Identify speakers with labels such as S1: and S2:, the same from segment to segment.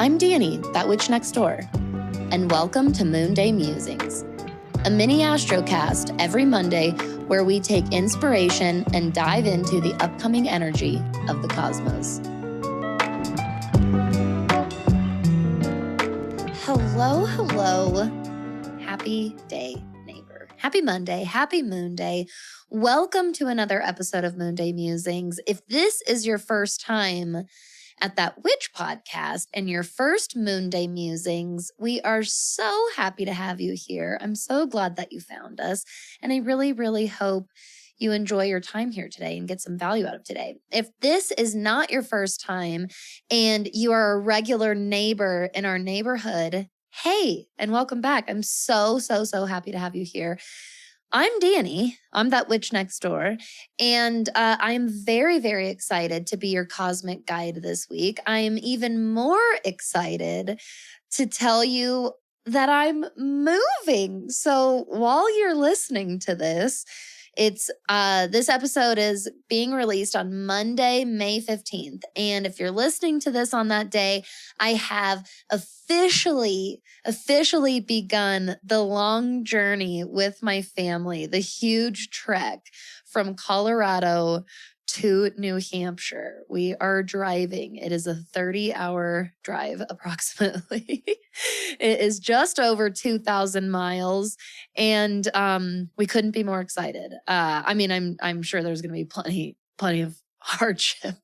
S1: I'm Danny, that witch next door, and welcome to Moonday Musings, a mini astrocast every Monday where we take inspiration and dive into the upcoming energy of the cosmos. Hello. Happy day, neighbor. Happy Monday, happy Moonday. Welcome to another episode of Moonday Musings. If this is your first time at that witch podcast and your first Moonday Musings, we are so happy to have you here. I'm so glad that you found us, and I really hope you enjoy your time here today and get some value out of today. If this is not your first time and you are a regular neighbor in our neighborhood, hey, and welcome back. I'm so happy to have you here. I'm Danny. I'm that witch next door, and I'm very excited to be your cosmic guide this week. I am even more excited to tell you that I'm moving. So while you're listening to this, this episode is being released on Monday, May 15th. And if you're listening to this on that day, I have officially begun the long journey with my family, the huge trek from Colorado to New Hampshire. We are driving. It is a 30-hour drive approximately. It is just over 2,000 miles, and we couldn't be more excited. I'm sure there's going to be plenty of hardship,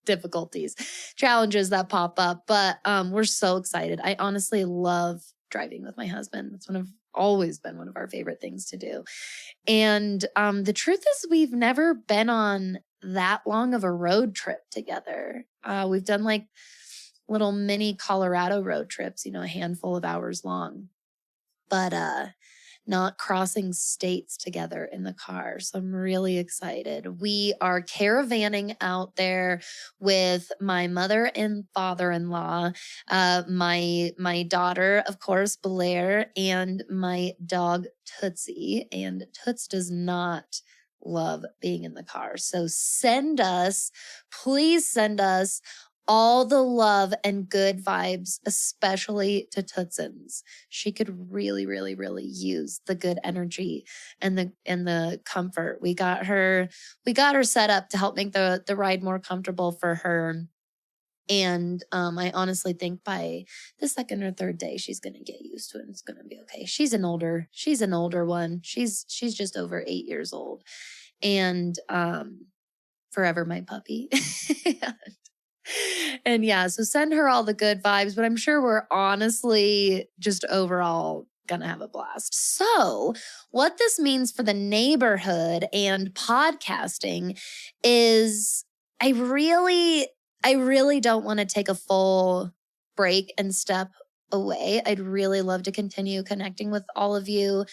S1: difficulties, challenges that pop up, but we're so excited. I honestly love driving with my husband. It's always been one of our favorite things to do. And the truth is we've never been on that long of a road trip together. We've done like little mini Colorado road trips, a handful of hours long, but not crossing states together in the car. So I'm really excited. We are caravanning out there with my mother and father-in-law, my daughter, of course, Blair, and my dog Tootsie. And Toots does not love being in the car. So please send us all the love and good vibes, especially to Tootsins. She could really use the good energy and the comfort. We got her set up to help make the ride more comfortable for her. And I honestly think by the second or third day, she's going to get used to it and it's going to be okay. She's an older one. She's just over 8 years old, and forever my puppy. And yeah, so send her all the good vibes, but I'm sure we're honestly just overall gonna have a blast. So what this means for the neighborhood and podcasting is I really don't want to take a full break and step away. I'd really love to continue connecting with all of you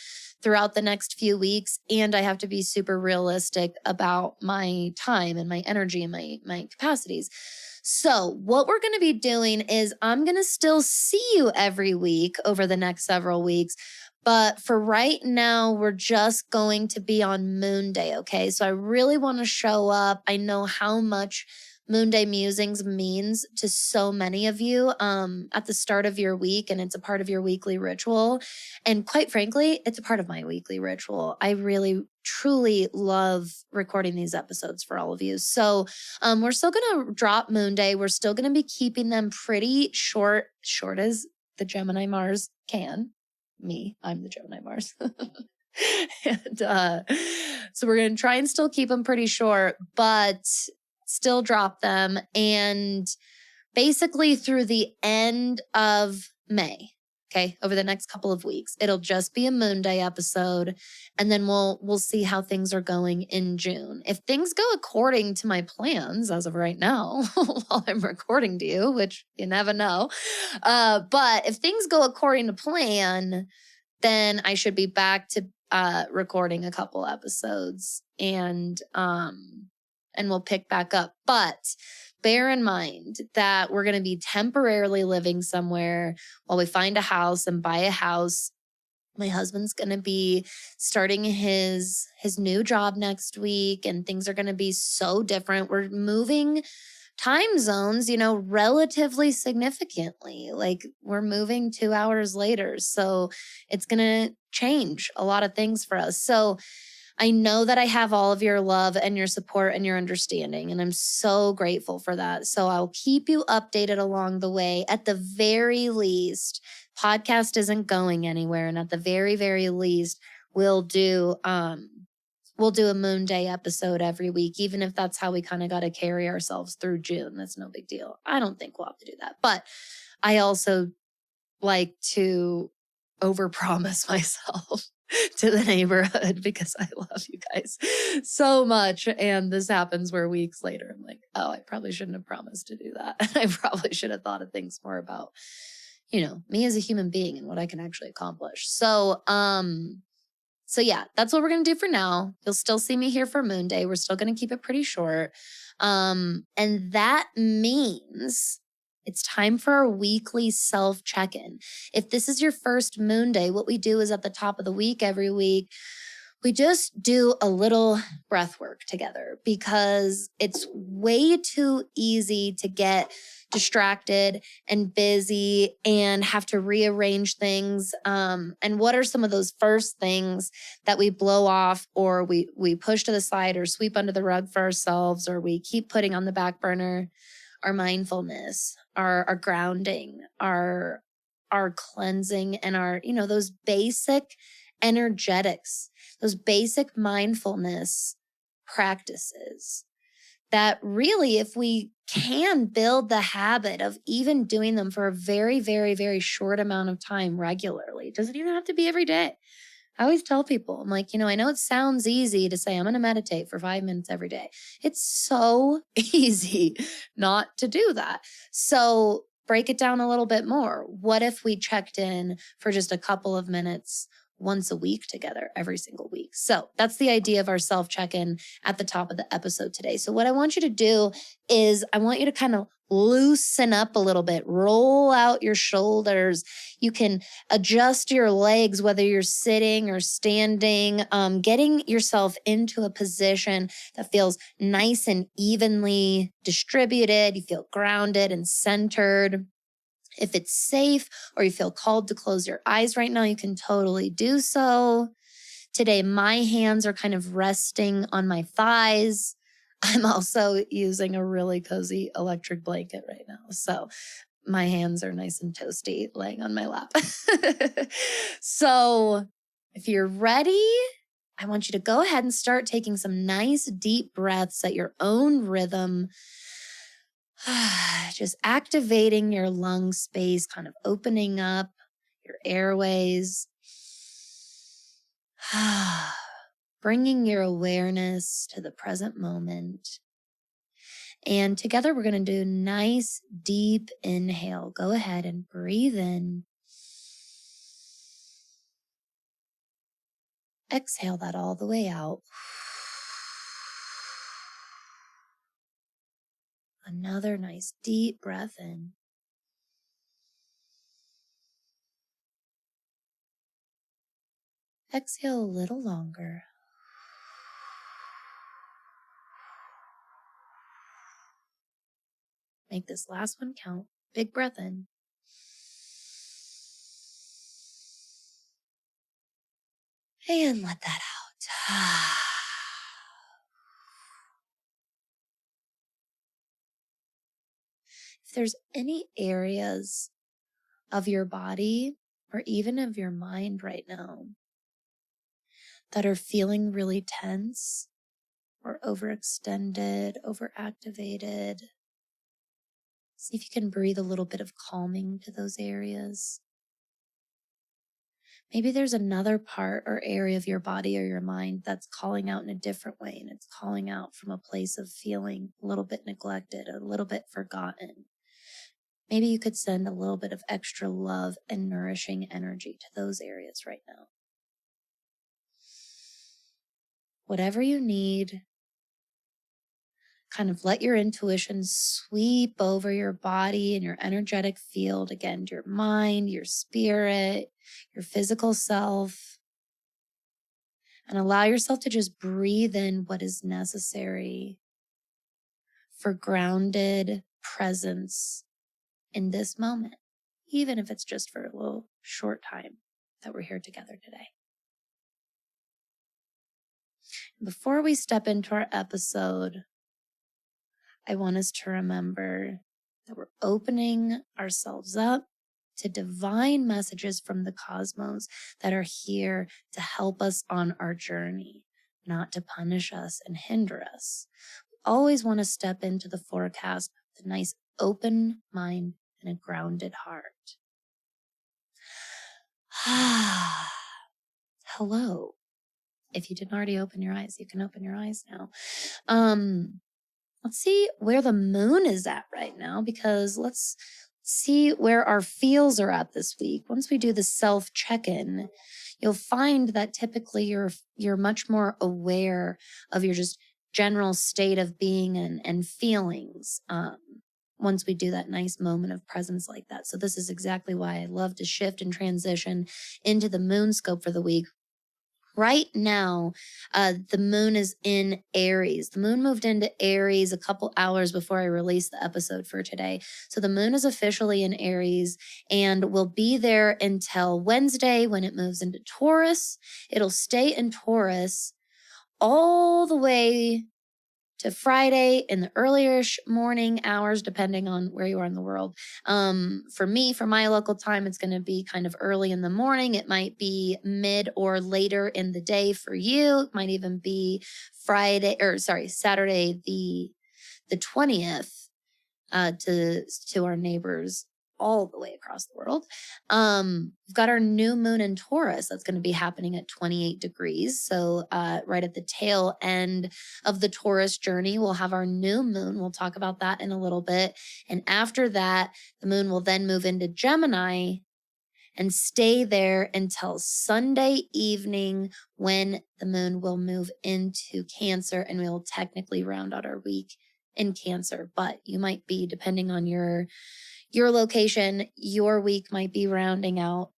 S1: throughout the next few weeks. And I have to be super realistic about my time and my energy and my capacities. So what we're going to be doing is I'm going to still see you every week over the next several weeks. But for right now, we're just going to be on Moon Day, okay? So I really want to show up. I know how much Moonday Musings means to so many of you at the start of your week, and it's a part of your weekly ritual. And quite frankly, it's a part of my weekly ritual. I really, truly love recording these episodes for all of you. So we're still going to drop Moonday. We're still going to be keeping them pretty short as the Gemini Mars can. I'm the Gemini Mars. And so we're going to try and still keep them pretty short, but still drop them. And basically through the end of May, okay, over the next couple of weeks, it'll just be a Moonday episode. And then we'll see how things are going in June. If things go according to my plans as of right now, while I'm recording to you, which you never know. But if things go according to plan, then I should be back to recording a couple episodes and we'll pick back up. But bear in mind that we're going to be temporarily living somewhere while we find a house and buy a house. My husband's going to be starting his new job next week, and things are going to be so different. We're moving time zones, relatively significantly. Like we're moving 2 hours later. So it's going to change a lot of things for us. So I know that I have all of your love and your support and your understanding, and I'm so grateful for that. So I'll keep you updated along the way. At the very least, podcast isn't going anywhere, and at the very, very least, we'll do a Moon Day episode every week, even if that's how we kind of got to carry ourselves through June. That's no big deal. I don't think we'll have to do that, but I also like to overpromise myself to the neighborhood because I love you guys so much. And this happens where weeks later, I'm like, oh, I probably shouldn't have promised to do that. I probably should have thought of things more about, me as a human being and what I can actually accomplish. So yeah, that's what we're going to do for now. You'll still see me here for Moon Day. We're still going to keep it pretty short. And that means it's time for our weekly self check-in. If this is your first Moon Day, what we do is at the top of the week every week, we just do a little breath work together because it's way too easy to get distracted and busy and have to rearrange things. And what are some of those first things that we blow off or we push to the side or sweep under the rug for ourselves or we keep putting on the back burner? Our mindfulness, our grounding, our cleansing, and our, those basic energetics, those basic mindfulness practices that really, if we can build the habit of even doing them for a very, very, very short amount of time regularly, it doesn't even have to be every day. I always tell people, I'm like, I know it sounds easy to say I'm going to meditate for 5 minutes every day. It's so easy not to do that. So break it down a little bit more. What if we checked in for just a couple of minutes once a week together every single week? So that's the idea of our self check-in at the top of the episode today. So what I want you to do is I want you to kind of loosen up a little bit, roll out your shoulders. You can adjust your legs, whether you're sitting or standing, getting yourself into a position that feels nice and evenly distributed. You feel grounded and centered. If it's safe or you feel called to close your eyes right now, you can totally do so. Today, my hands are kind of resting on my thighs. I'm also using a really cozy electric blanket right now. So my hands are nice and toasty laying on my lap. So if you're ready, I want you to go ahead and start taking some nice deep breaths at your own rhythm. Just activating your lung space, kind of opening up your airways. Bringing your awareness to the present moment. And together we're going to do a nice deep inhale. Go ahead and breathe in. Exhale that all the way out. Another nice deep breath in. Exhale a little longer. Make this last one count. Big breath in. And let that out. If there's any areas of your body or even of your mind right now that are feeling really tense or overextended, overactivated, see if you can breathe a little bit of calming to those areas. Maybe there's another part or area of your body or your mind that's calling out in a different way, and it's calling out from a place of feeling a little bit neglected, a little bit forgotten. Maybe you could send a little bit of extra love and nourishing energy to those areas right now. Whatever you need, kind of let your intuition sweep over your body and your energetic field, again, your mind, your spirit, your physical self, and allow yourself to just breathe in what is necessary for grounded presence in this moment, even if it's just for a little short time that we're here together today. Before we step into our episode, I want us to remember that we're opening ourselves up to divine messages from the cosmos that are here to help us on our journey, not to punish us and hinder us. We always want to step into the forecast with a nice open mind and a grounded heart. Hello. If you didn't already open your eyes, you can open your eyes now. Let's see where the moon is at right now, because let's see where our feels are at this week. Once we do the self check-in, you'll find that typically you're much more aware of your just general state of being and feelings. Once we do that nice moment of presence like that. So this is exactly why I love to shift and transition into the Moonscope for the week. Right now, the moon is in Aries. The moon moved into Aries a couple hours before I released the episode for today. So the moon is officially in Aries and will be there until Wednesday when it moves into Taurus. It'll stay in Taurus all the way to Friday in the earlier-ish morning hours, depending on where you are in the world. For me, for my local time, it's going to be kind of early in the morning. It might be mid or later in the day for you. It might even be Saturday, the 20th, to our neighbors all the way across the world. We've got our new moon in Taurus that's going to be happening at 28 degrees. So right at the tail end of the Taurus journey, we'll have our new moon. We'll talk about that in a little bit. And after that, the moon will then move into Gemini and stay there until Sunday evening when the moon will move into Cancer, and we will technically round out our week in Cancer. But you might be, depending on your location, your week might be rounding out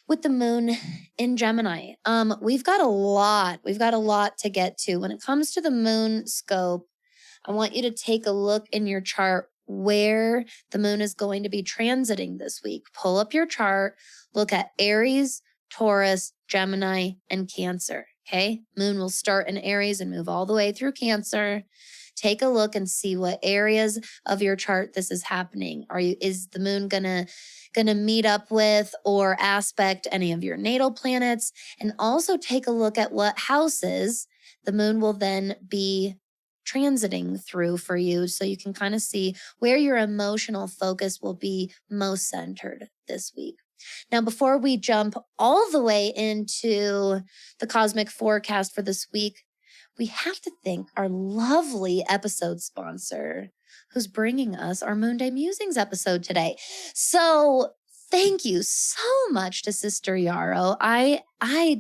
S1: with the moon in Gemini. We've got a lot to get to. When it comes to the Moonscope, I want you to take a look in your chart where the moon is going to be transiting this week. Pull up your chart, look at Aries, Taurus, Gemini, and Cancer. Okay, moon will start in Aries and move all the way through Cancer. Take a look and see what areas of your chart this is happening. Is the moon gonna meet up with or aspect any of your natal planets? And also take a look at what houses the moon will then be transiting through for you, so you can kind of see where your emotional focus will be most centered this week. Now, before we jump all the way into the cosmic forecast for this week, we have to thank our lovely episode sponsor who's bringing us our Moonday Musings episode today. So thank you so much to Sister Yarrow. I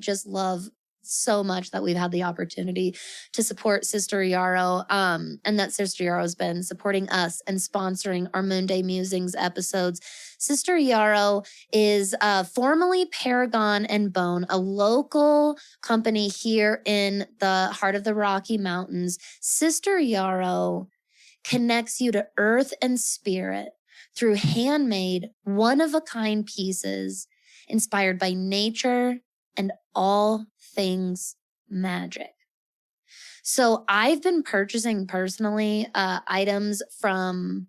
S1: just love so much that we've had the opportunity to support Sister Yarrow, and that Sister Yarrow has been supporting us and sponsoring our Moonday Musings episodes. Sister Yarrow is formerly Paragon Bone, a local company here in the heart of the Rocky Mountains. Sister Yarrow connects you to earth and spirit through handmade, one-of-a-kind pieces inspired by nature and all things magic. So I've been purchasing personally items from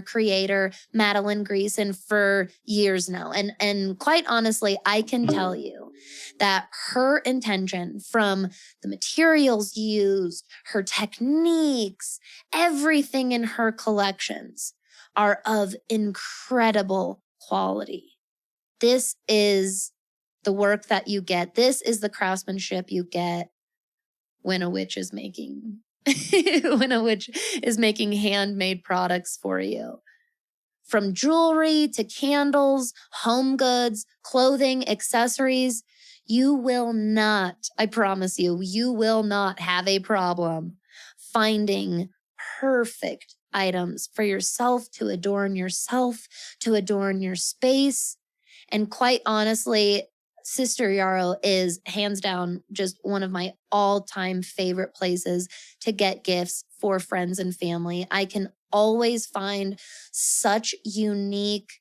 S1: creator Madeleine Greeson for years now. And quite honestly, I can tell you that her intention, from the materials used, her techniques, everything in her collections are of incredible quality. This is the work that you get. This is the craftsmanship you get when a witch is making handmade products for you. From jewelry to candles, home goods, clothing, accessories, you will not, I promise you will not have a problem finding perfect items for yourself, to adorn your space. And quite honestly, Sister Yarrow is hands down just one of my all-time favorite places to get gifts for friends and family. I can always find such unique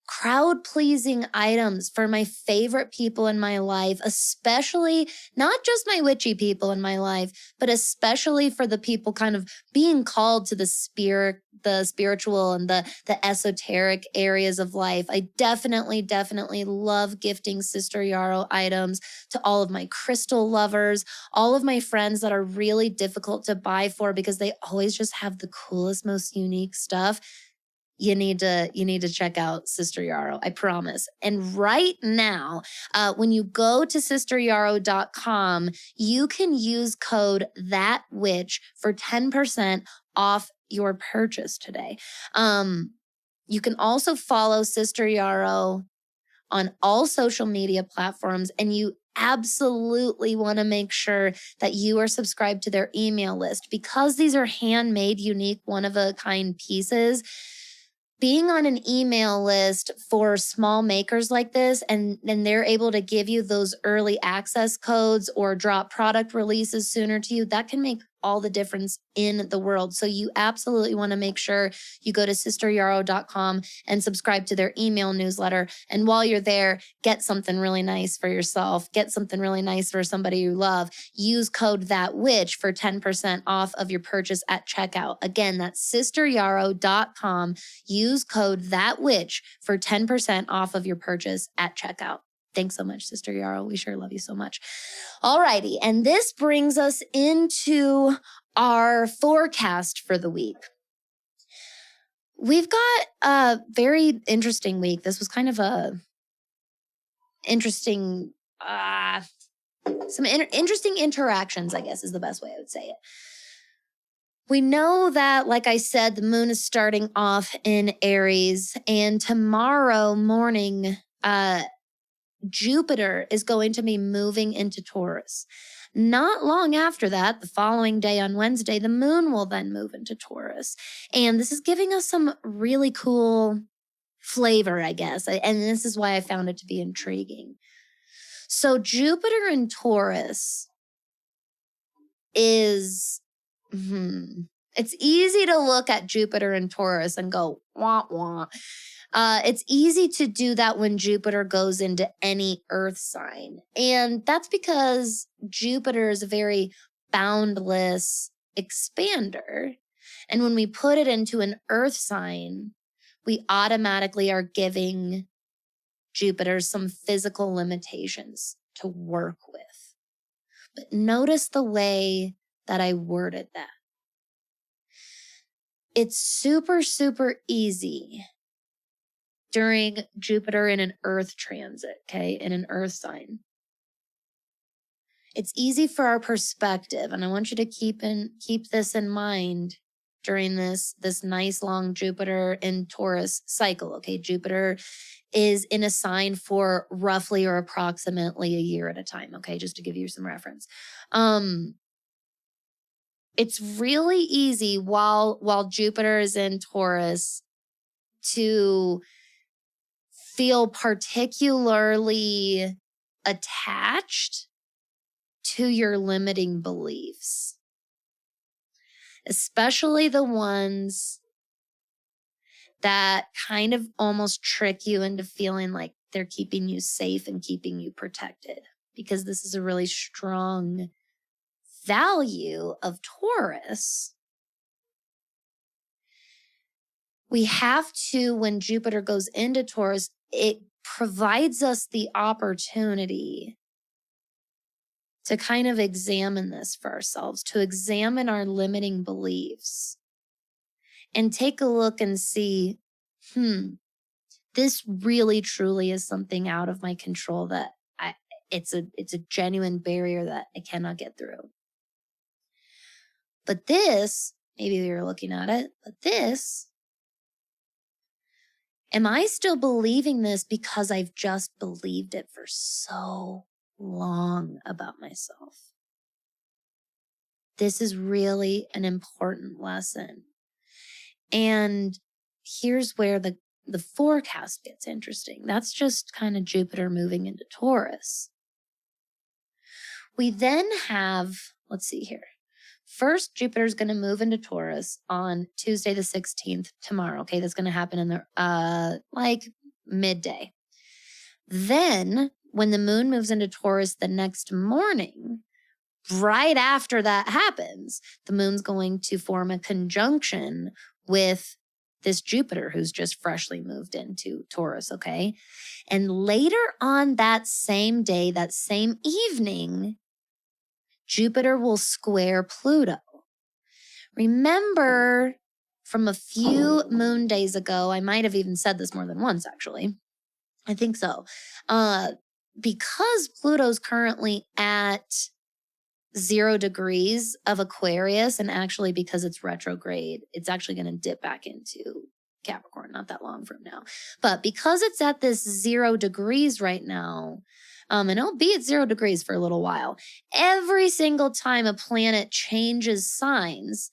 S1: crowd-pleasing items for my favorite people in my life, especially not just my witchy people in my life, but especially for the people kind of being called to the spiritual and the esoteric areas of life. I definitely love gifting Sister Yarrow items to all of my crystal lovers, all of my friends that are really difficult to buy for because they always just have the coolest, most unique stuff. You need to check out Sister Yarrow, I promise. And right now, when you go to sisteryarrow.com, you can use code THATWITCH for 10% off your purchase today. You can also follow Sister Yarrow on all social media platforms, and you absolutely want to make sure that you are subscribed to their email list because these are handmade, unique, one-of-a-kind pieces. Being on an email list for small makers like this, and they're able to give you those early access codes or drop product releases sooner to you, that can make all the difference in the world. So you absolutely want to make sure you go to sisteryarrow.com and subscribe to their email newsletter. And while you're there, get something really nice for yourself. Get something really nice for somebody you love. Use code THATWITCH for 10% off of your purchase at checkout. Again, that's sisteryarrow.com. Use code THATWITCH for 10% off of your purchase at checkout. Thanks so much, Sister Yarrow. We sure love you so much. All righty. And this brings us into our forecast for the week. We've got a very interesting week. This was kind of a interesting, interesting interactions, I guess is the best way I would say it. We know that, like I said, the moon is starting off in Aries, and tomorrow morning, Jupiter is going to be moving into Taurus. Not long after that, the following day on Wednesday, the moon will then move into Taurus. And this is giving us some really cool flavor, I guess. And this is why I found it to be intriguing. So Jupiter in Taurus is, it's easy to look at Jupiter in Taurus and go, wah, wah. It's easy to do that when Jupiter goes into any earth sign. And that's because Jupiter is a very boundless expander. And when we put it into an earth sign, we automatically are giving Jupiter some physical limitations to work with. But notice the way that I worded that. It's super, super easy during Jupiter in an earth transit, okay, in an earth sign. It's easy for our perspective, and I want you to keep this in mind during this nice long Jupiter in Taurus cycle, okay? Jupiter is in a sign for roughly or approximately a year at a time, okay, just to give you some reference. It's really easy while Jupiter is in Taurus to feel particularly attached to your limiting beliefs, especially the ones that kind of almost trick you into feeling like they're keeping you safe and keeping you protected, because this is a really strong value of Taurus. We have to, when Jupiter goes into Taurus, it provides us the opportunity to kind of examine this for ourselves, to examine our limiting beliefs and take a look and see, this really truly is something out of my control that it's a genuine barrier that I cannot get through. But this, maybe you're looking at it, but this, am I still believing this because I've just believed it for so long about myself? This is really an important lesson. And here's where the the forecast gets interesting. That's just kind of Jupiter moving into Taurus. We then have, let's see here. First, Jupiter's going to move into Taurus on Tuesday the 16th, tomorrow. Okay, that's going to happen in the like midday. Then, when the moon moves into Taurus the next morning, right after that happens, the moon's going to form a conjunction with this Jupiter who's just freshly moved into Taurus, okay? And later on that same day, that same evening, Jupiter will square Pluto. Remember from a few moon days ago, I might have even said this more than once, actually. I think so. Because Pluto's currently at 0 degrees of Aquarius, and actually because it's retrograde, it's actually going to dip back into Capricorn not that long from now. But because it's at this 0 degrees right now, and it'll be at 0 degrees for a little while, every single time a planet changes signs,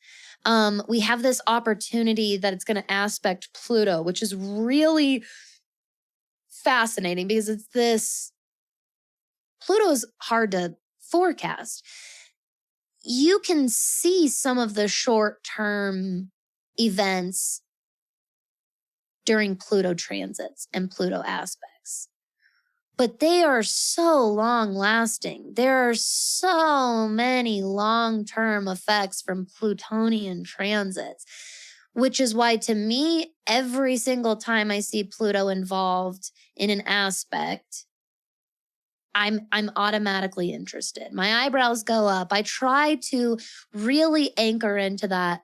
S1: we have this opportunity that it's going to aspect Pluto, which is really fascinating because it's this, Pluto's hard to forecast. You can see some of the short-term events during Pluto transits and Pluto aspects, but they are so long-lasting. There are so many long-term effects from Plutonian transits, which is why, to me, every single time I see Pluto involved in an aspect, I'm automatically interested. My eyebrows go up. I try to really anchor into that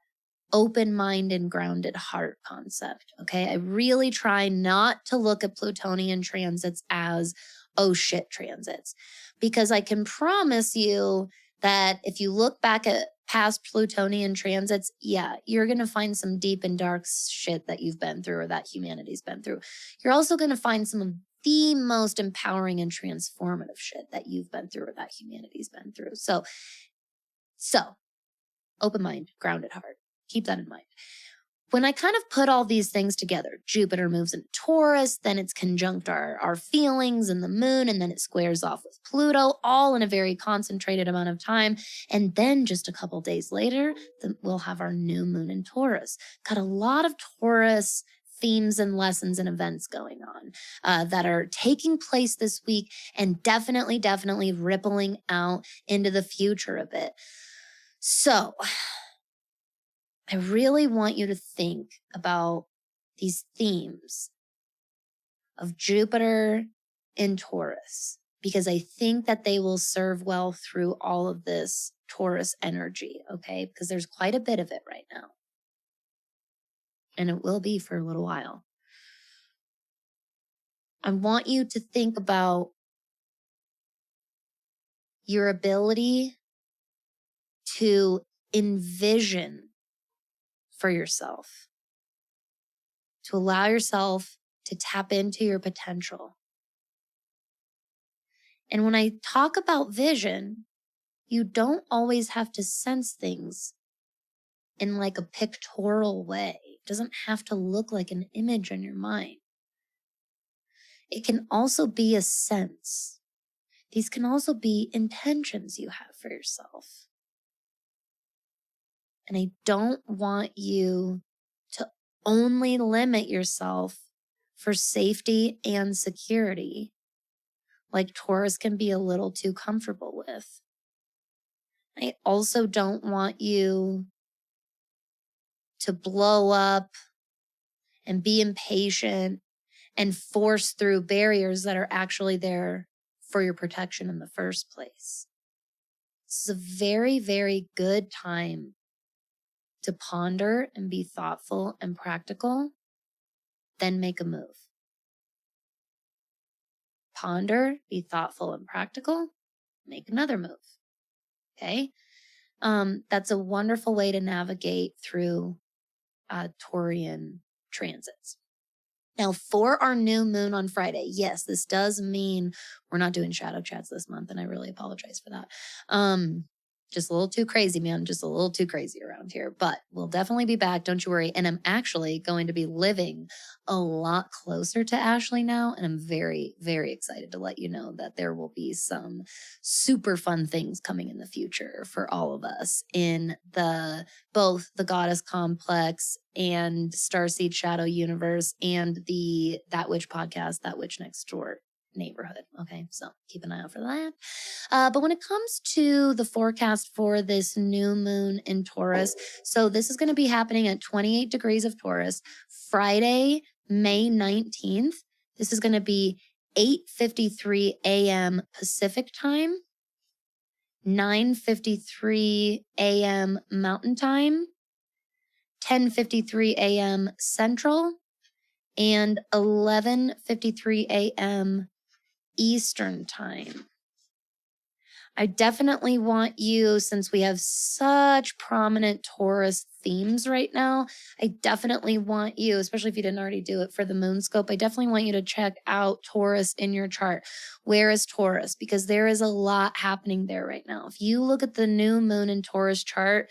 S1: open mind and grounded heart concept, okay? I really try not to look at Plutonian transits as, oh shit, transits, because I can promise you that if you look back at past Plutonian transits, yeah, you're going to find some deep and dark shit that you've been through or that humanity's been through. You're also going to find some of the most empowering and transformative shit that you've been through or that humanity's been through. So open mind, grounded heart. Keep that in mind. When I kind of put all these things together, Jupiter moves into Taurus, then it's conjunct our feelings and the moon, and then it squares off with Pluto, all in a very concentrated amount of time. And then just a couple days later, we'll have our new moon in Taurus. Got a lot of Taurus themes and lessons and events going on that are taking place this week and definitely rippling out into the future a bit. So I really want you to think about these themes of Jupiter in Taurus, because I think that they will serve well through all of this Taurus energy, okay? Because there's quite a bit of it right now. And it will be for a little while. I want you to think about your ability to envision for yourself, to allow yourself to tap into your potential. And when I talk about vision, you don't always have to sense things in like a pictorial way. It doesn't have to look like an image in your mind. It can also be a sense. These can also be intentions you have for yourself. And I don't want you to only limit yourself for safety and security, like Taurus can be a little too comfortable with. I also don't want you to blow up and be impatient and force through barriers that are actually there for your protection in the first place. This is a very, very good time to ponder and be thoughtful and practical, then make a move. Ponder, be thoughtful and practical, make another move. Okay? That's a wonderful way to navigate through Taurian transits. Now, for our new moon on Friday, yes, this does mean we're not doing shadow chats this month, and I really apologize for that. Just a little too crazy, man. Just a little too crazy around here. But we'll definitely be back. Don't you worry. And I'm actually going to be living a lot closer to Ashley now. And I'm very, very excited to let you know that there will be some super fun things coming in the future for all of us in both the Goddess Complex and Starseed Shadow Universe and the That Witch podcast, That Witch Next Door neighborhood. Okay, so keep an eye out for that. But when it comes to the forecast for this new moon in Taurus, so this is going to be happening at 28 degrees of Taurus, Friday, May 19th. This is going to be 8:53 a.m. Pacific time, 9:53 a.m. Mountain time, 10:53 a.m. Central, and 11:53 a.m. Eastern time. I definitely want you, since we have such prominent Taurus themes right now, I definitely want you, especially if you didn't already do it for the Moonscope, I definitely want you to check out Taurus in your chart. Where is Taurus? Because there is a lot happening there right now. If you look at the new moon in Taurus chart,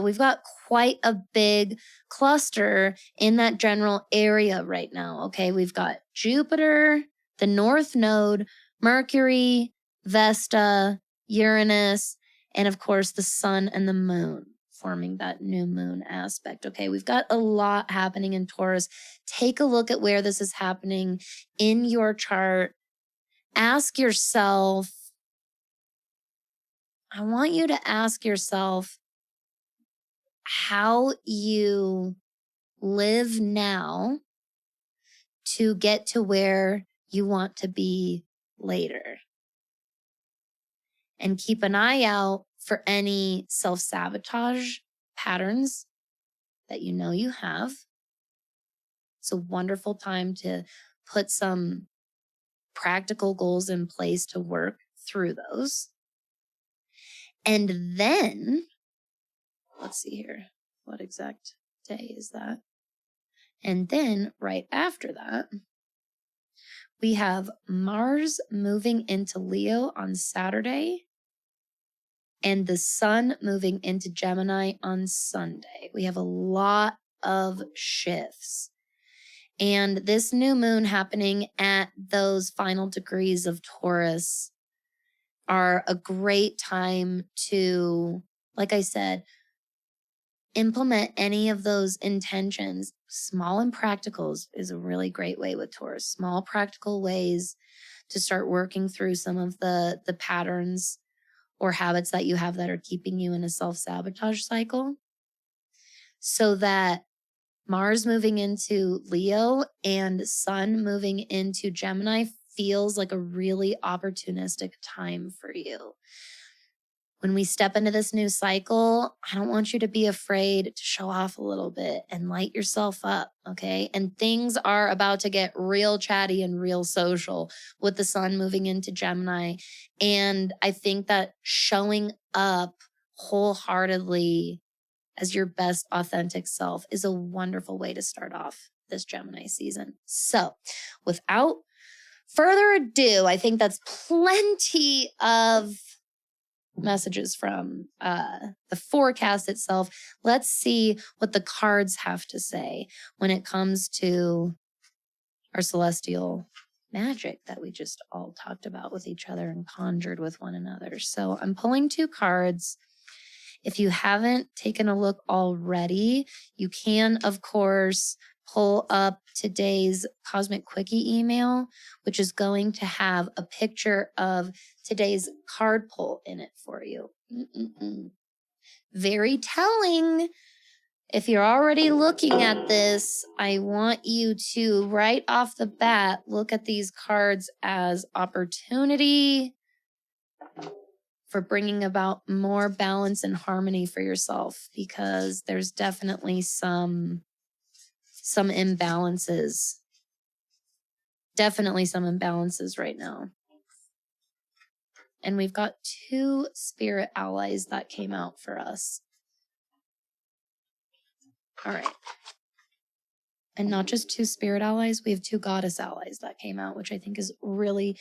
S1: we've got quite a big cluster in that general area right now. Okay, we've got Jupiter, the North Node, Mercury, Vesta, Uranus, and of course the sun and the moon forming that new moon aspect. Okay, we've got a lot happening in Taurus. Take a look at where this is happening in your chart. Ask yourself, I want you to ask yourself how you live now to get to where you want to be later. And keep an eye out for any self-sabotage patterns that you know you have. It's a wonderful time to put some practical goals in place to work through those. And then, let's see here, what exact day is that? And then right after that, we have Mars moving into Leo on Saturday and the sun moving into Gemini on Sunday. We have a lot of shifts. And this new moon happening at those final degrees of Taurus are a great time to, like I said, implement any of those intentions. Small and practicals is a really great way with Taurus. Small practical ways to start working through some of the patterns or habits that you have that are keeping you in a self-sabotage cycle, so that Mars moving into Leo and Sun moving into Gemini feels like a really opportunistic time for you. When we step into this new cycle, I don't want you to be afraid to show off a little bit and light yourself up, okay? And things are about to get real chatty and real social with the sun moving into Gemini. And I think that showing up wholeheartedly as your best authentic self is a wonderful way to start off this Gemini season. So without further ado, I think that's plenty of messages from the forecast itself. Let's see what the cards have to say when it comes to our celestial magic that we just all talked about with each other and conjured with one another. So I'm pulling two cards. If you haven't taken a look already, you can, of course, pull up today's Cosmic Quickie email, which is going to have a picture of today's card pull in it for you. Very telling. If you're already looking at this, I want you to, right off the bat, look at these cards as opportunity for bringing about more balance and harmony for yourself, because there's definitely some imbalances. Definitely some imbalances right now. And we've got two spirit allies that came out for us. All right. And not just two spirit allies, we have two goddess allies that came out, which I think is really,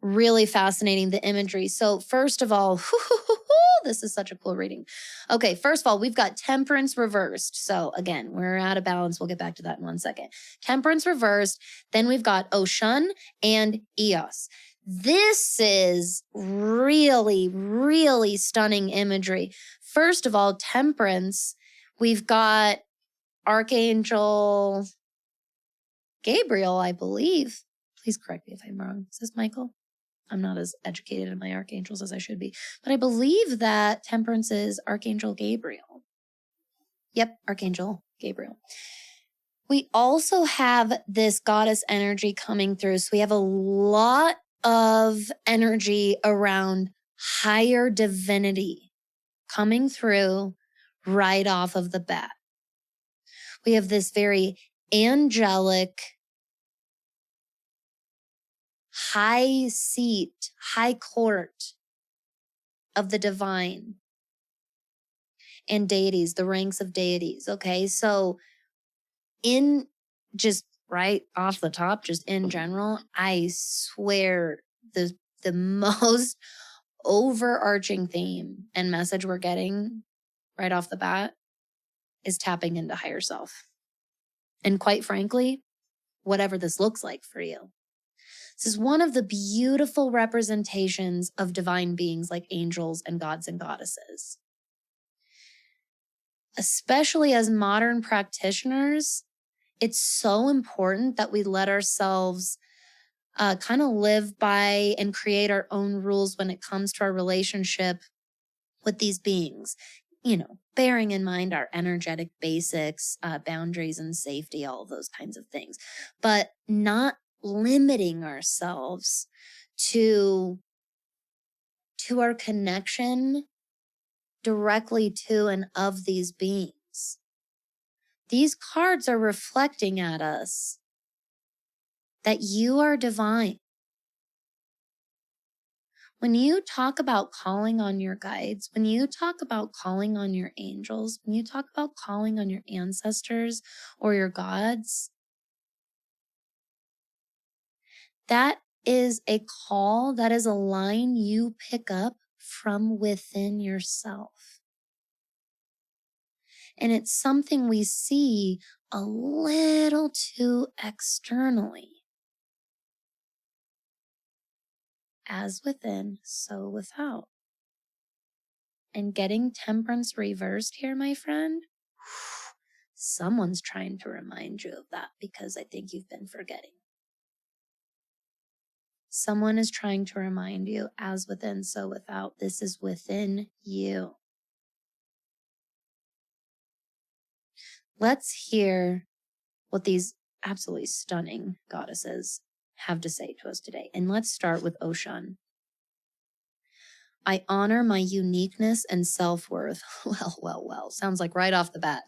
S1: really fascinating, the imagery. So first of all, this is such a cool reading. Okay, first of all, we've got Temperance reversed. So again, we're out of balance. We'll get back to that in 1 second. Temperance reversed. Then we've got Oshun and Eos. This is really, really stunning imagery. First of all, Temperance, we've got Archangel Gabriel, I believe. Please correct me if I'm wrong. Is this Michael? I'm not as educated in my archangels as I should be, but I believe that Temperance is Archangel Gabriel. Yep, Archangel Gabriel. We also have this goddess energy coming through. So we have a lot of energy around higher divinity coming through right off of the bat. We have this very angelic, high seat, high court of the divine and deities, the ranks of deities. Okay, so in just right off the top, just in general, I swear the most overarching theme and message we're getting right off the bat is tapping into higher self. And quite frankly, whatever this looks like for you. This is one of the beautiful representations of divine beings like angels and gods and goddesses. Especially as modern practitioners, it's so important that we let ourselves kind of live by and create our own rules when it comes to our relationship with these beings. You know, bearing in mind our energetic basics, boundaries and safety, all of those kinds of things, but not limiting ourselves to our connection directly to and of these beings. These cards are reflecting at us that you are divine. When you talk about calling on your guides, when you talk about calling on your angels, when you talk about calling on your ancestors or your gods, that is a call, that is a line you pick up from within yourself. And it's something we see a little too externally. As within, so without. And getting Temperance reversed here, my friend, someone's trying to remind you of that because I think you've been forgetting. Someone is trying to remind you, as within, so without. This is within you. Let's hear what these absolutely stunning goddesses have to say to us today. And let's start with Oshun. I honor my uniqueness and self-worth. Well. Sounds like right off the bat.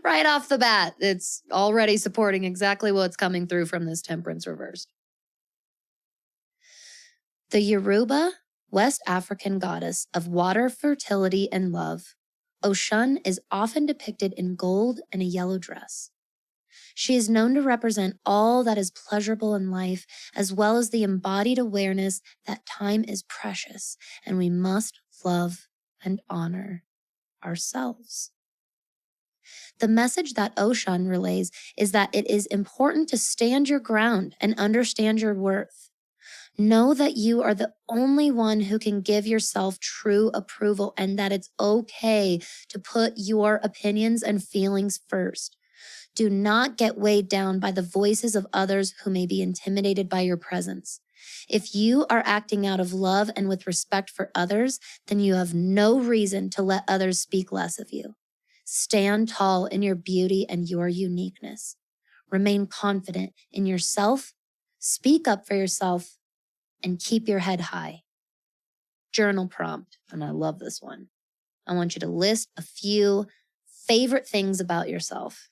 S1: Right off the bat, it's already supporting exactly what's coming through from this Temperance reversed. The Yoruba, West African goddess of water, fertility, and love, Oshun is often depicted in gold and a yellow dress. She is known to represent all that is pleasurable in life, as well as the embodied awareness that time is precious and we must love and honor ourselves. The message that Oshun relays is that it is important to stand your ground and understand your worth. Know that you are the only one who can give yourself true approval and that it's okay to put your opinions and feelings first. Do not get weighed down by the voices of others who may be intimidated by your presence. If you are acting out of love and with respect for others, then you have no reason to let others speak less of you. Stand tall in your beauty and your uniqueness. Remain confident in yourself, speak up for yourself, and keep your head high. Journal prompt, and I love this one. I want you to list a few favorite things about yourself.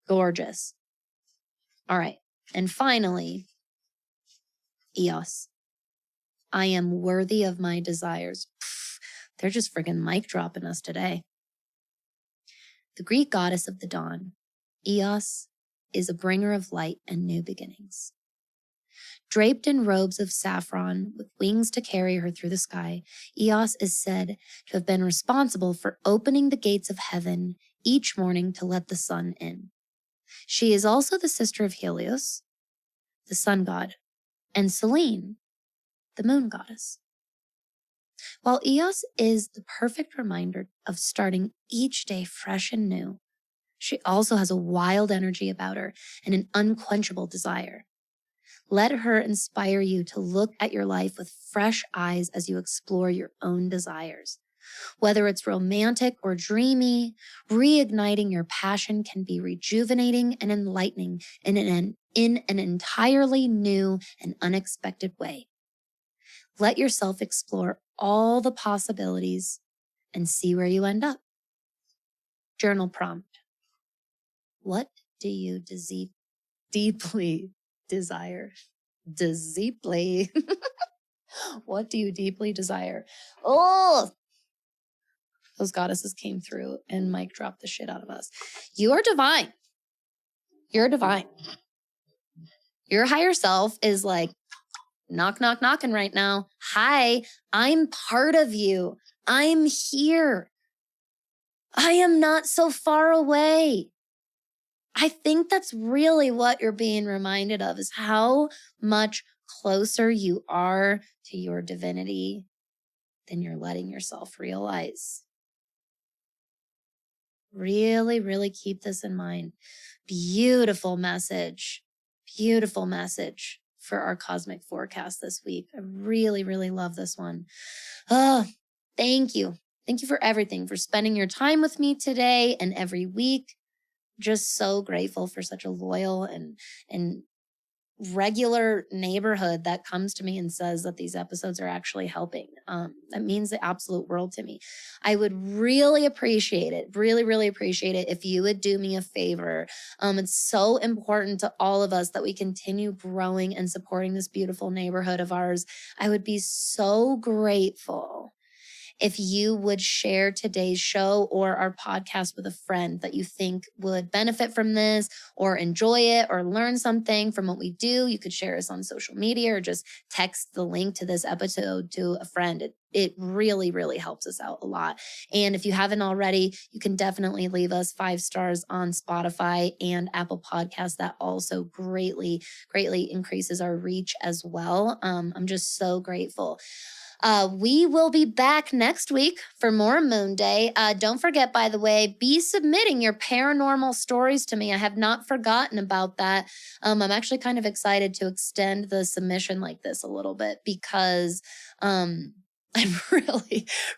S1: Gorgeous. All right. And finally, Eos. I am worthy of my desires. They're just friggin' mic dropping us today. The Greek goddess of the dawn, Eos, is a bringer of light and new beginnings. Draped in robes of saffron with wings to carry her through the sky, Eos is said to have been responsible for opening the gates of heaven each morning to let the sun in. She is also the sister of Helios, the sun god, and Selene, the moon goddess. While Eos is the perfect reminder of starting each day fresh and new, she also has a wild energy about her and an unquenchable desire. Let her inspire you to look at your life with fresh eyes as you explore your own desires. Whether it's romantic or dreamy, reigniting your passion can be rejuvenating and enlightening in an entirely new and unexpected way. Let yourself explore all the possibilities and see where you end up. Journal prompt. What do you deeply desire? Deeply. What do you deeply desire? Oh, those goddesses came through and Mike dropped the shit out of us. You are divine. You're divine. Your higher self is like, knock, knock, knocking right now. Hi, I'm part of you. I'm here. I am not so far away. I think that's really what you're being reminded of, is how much closer you are to your divinity than you're letting yourself realize. Really, really keep this in mind. Beautiful message for our cosmic forecast this week. I really, really love this one. Oh, thank you. Thank you for everything, for spending your time with me today and every week. Just so grateful for such a loyal and regular neighborhood that comes to me and says that these episodes are actually helping. That means the absolute world to me. I would really appreciate it, really appreciate it if you would do me a favor. It's so important to all of us that we continue growing and supporting this beautiful neighborhood of ours. I would be so grateful if you would share today's show or our podcast with a friend that you think would benefit from this or enjoy it or learn something from what we do. You could share us on social media or just text the link to this episode to a friend. It really, really helps us out a lot. And if you haven't already, you can definitely leave us 5 stars on Spotify and Apple Podcasts. That also greatly increases our reach as well. I'm just so grateful. We will be back next week for more Moonday. Don't forget, by the way, be submitting your paranormal stories to me. I have not forgotten about that. I'm actually kind of excited to extend the submission like this a little bit because I'm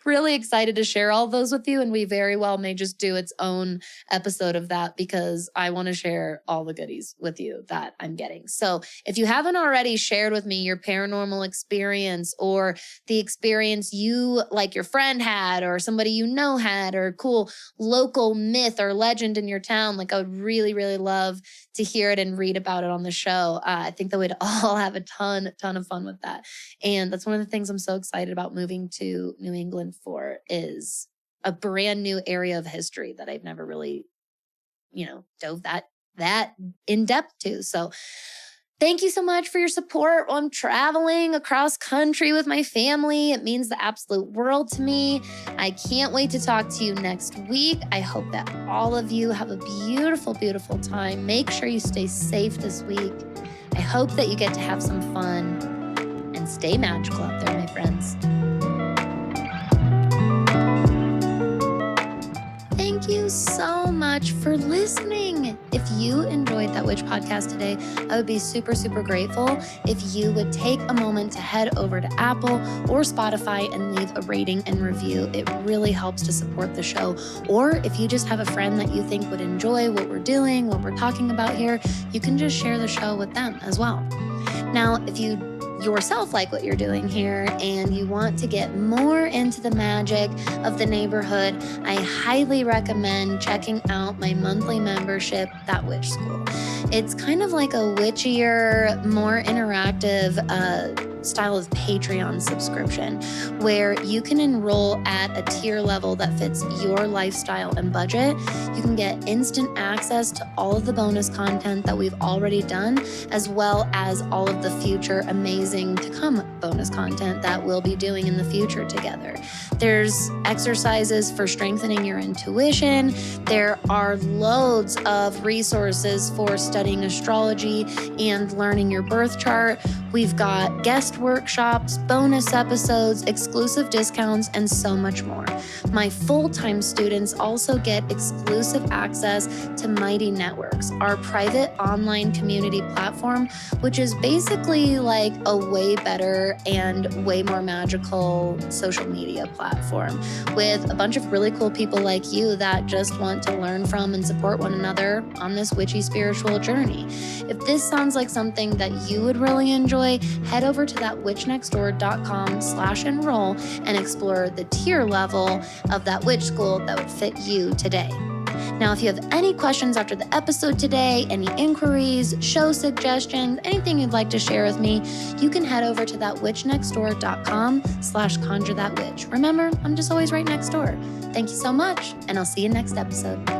S1: really excited to share all those with you. And we very well may just do its own episode of that because I want to share all the goodies with you that I'm getting. So if you haven't already shared with me your paranormal experience or the experience you, like your friend had or somebody you know had, or cool local myth or legend in your town, like I would really love to hear it and read about it on the show. I think that we'd all have a ton of fun with that. And that's one of the things I'm so excited about moving to New England for, is a brand new area of history that I've never really, dove that in depth to. So thank you so much for your support while I'm traveling across country with my family. It means the absolute world to me. I can't wait to talk to you next week. I hope that all of you have a beautiful time. Make sure you stay safe this week. I hope that you get to have some fun and stay magical out there, my friends. Thank you so much for listening. If you enjoyed That Witch podcast today, I would be super grateful if you would take a moment to head over to Apple or Spotify and leave a rating and review. It really helps to support the show. Or if you just have a friend that you think would enjoy what we're doing, what we're talking about here, you can just share the show with them as well. Now, if you yourself like what you're doing here and you want to get more into the magic of the neighborhood, I highly recommend checking out my monthly membership, That Witch School. It's kind of like a witchier, more interactive style of Patreon subscription where you can enroll at a tier level that fits your lifestyle and budget. You can get instant access to all of the bonus content that we've already done, as well as all of the future amazing to come bonus content that we'll be doing in the future together. There's exercises for strengthening your intuition. There are loads of resources for studying astrology and learning your birth chart. We've got guest workshops, bonus episodes, exclusive discounts, and so much more. My full-time students also get exclusive access to Mighty Networks, our private online community platform, which is basically like a way better and way more magical social media platform with a bunch of really cool people like you that just want to learn from and support one another on this witchy spiritual journey. If this sounds like something that you would really enjoy, head over to thatwitchnextdoor.com/enroll and explore the tier level of that witch school that would fit you today. Now, if you have any questions after the episode today, any inquiries, show suggestions, anything you'd like to share with me, you can head over to thatwitchnextdoor.com/conjurethatwitch. Remember, I'm just always right next door. Thank you so much, and I'll see you next episode.